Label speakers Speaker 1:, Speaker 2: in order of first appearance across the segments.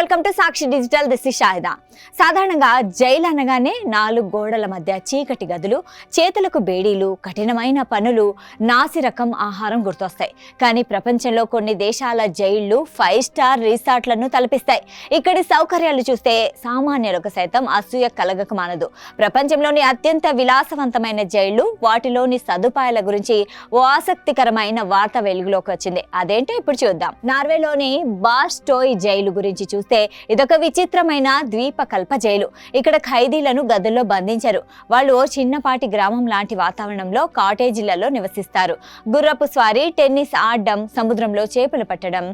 Speaker 1: Welcome to Sakshi digital. This is Shahida. సాధారణంగా jail అనగానే 4 గోడల మధ్య చీకటి గదులు, చేతులకు బేడీలు, కఠినమైన పనులు, నాసిరకం ఆహారం గుర్తొస్తాయి. కానీ ప్రపంచంలో కొన్ని దేశాల జైళ్లు 5 స్టార్ రిసార్ట్లను తలపిస్తాయి. ఇక్కడి సౌకర్యాలు చూస్తే సామాన్యులకు సైతం అసూయ కలగక మానదు. ప్రపంచంలోని అత్యంత విలాసవంతమైన జైళ్లు, వాటిలోని సదుపాయాల గురించి ఓ ఆసక్తికరమైన వార్త వెలుగులోకి వచ్చింది. అదేంటో ఇప్పుడు చూద్దాం. నార్వేలోని బాస్టోయ్ జైలు గురించి చూస్తే ఇదొక విచిత్రమైన ద్వీపకల్ప జైలు. ఇక్కడ ఖైదీలను గదుల్లో బంధించారు. వాళ్ళు ఓ చిన్నపాటి గ్రామం లాంటి వాతావరణంలో కాటేజీలలో నివసిస్తారు. గుర్రపు స్వారీ, టెన్నిస్ ఆడడం, సముద్రంలో చేపలు పట్టడం,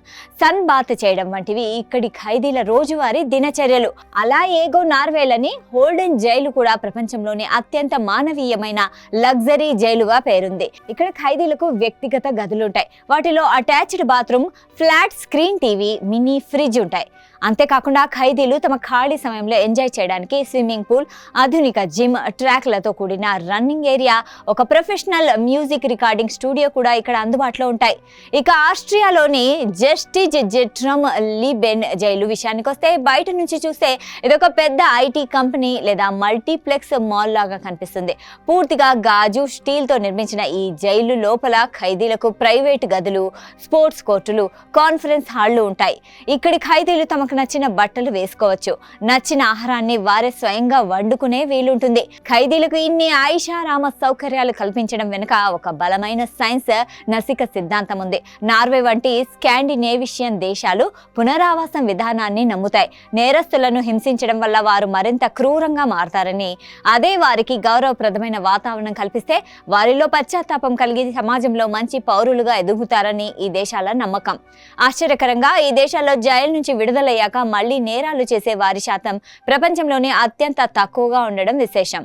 Speaker 1: సన్ బాత్ చేయడం వంటివి ఇక్కడి ఖైదీల రోజువారీ దినచర్యలు. అలా ఏగో నార్వేలని హోల్డెన్ జైలు కూడా ప్రపంచంలోని అత్యంత మానవీయమైన లగ్జరీ జైలుగా పేరుంది. ఇక్కడ ఖైదీలకు వ్యక్తిగత గదులుంటాయి. వాటిలో attached bathroom, flat screen TV, mini fridge ఉంటాయి. అంతేకాకుండా ఖైదీలు తమ ఖాళీ సమయంలో ఎంజాయ్ చేయడానికి స్విమ్మింగ్ పూల్, ఆధునిక జిమ్, ట్రాక్లతో కూడిన రన్నింగ్ ఏరియా, ఒక ప్రొఫెషనల్ మ్యూజిక్ రికార్డింగ్ స్టూడియో కూడా ఇక్కడ అందుబాటులో ఉంటాయి. ఇక ఆస్ట్రియాలోని జస్టిజ్ జెట్రమ్ లీబెన్ జైలు విషయానికి వస్తే బయట నుంచి చూస్తే ఇదొక పెద్ద ఐటీ కంపెనీ లేదా మల్టీప్లెక్స్ మాల్ లాగా కనిపిస్తుంది. పూర్తిగా గాజు, స్టీల్తో నిర్మించిన ఈ జైలు లోపల ఖైదీలకు ప్రైవేట్ గదులు, స్పోర్ట్స్ కోర్టులు, కాన్ఫరెన్స్ హాళ్లు ఉంటాయి. ఇక్కడి ఖైదీలు తమకు నచ్చిన బట్టలు వేసుకోవచ్చు. నచ్చిన ఆహారాన్ని వారే స్వయంగా వండుకునే వీలుంటుంది. ఖైదీలకు ఇన్ని ఆయిషారామ సౌకర్యాలు కల్పించడం వెనుక ఒక బలమైన సైన్స్, నసిక సిద్ధాంతం ఉంది. నార్వే వంటి స్కాండినేవిషియన్ దేశాలు పునరావాసం విధానాన్ని నమ్ముతాయి. నేరస్తులను హింసించడం వల్ల వారు మరింత క్రూరంగా మారతారని, అదే వారికి గౌరవప్రదమైన వాతావరణం కల్పిస్తే వారిలో పశ్చాత్తాపం కలిగి సమాజంలో మంచి పౌరులుగా ఎదుగుతారని ఈ దేశాల నమ్మకం. ఆశ్చర్యకరంగా ఈ దేశాల్లో జైలు నుంచి విడుదలయ్యాక మళ్లీ నేరాలు చేసే వారి శాతం ప్రపంచంలోనే అత్యంత తక్కువగా ఉండడం విశేషం.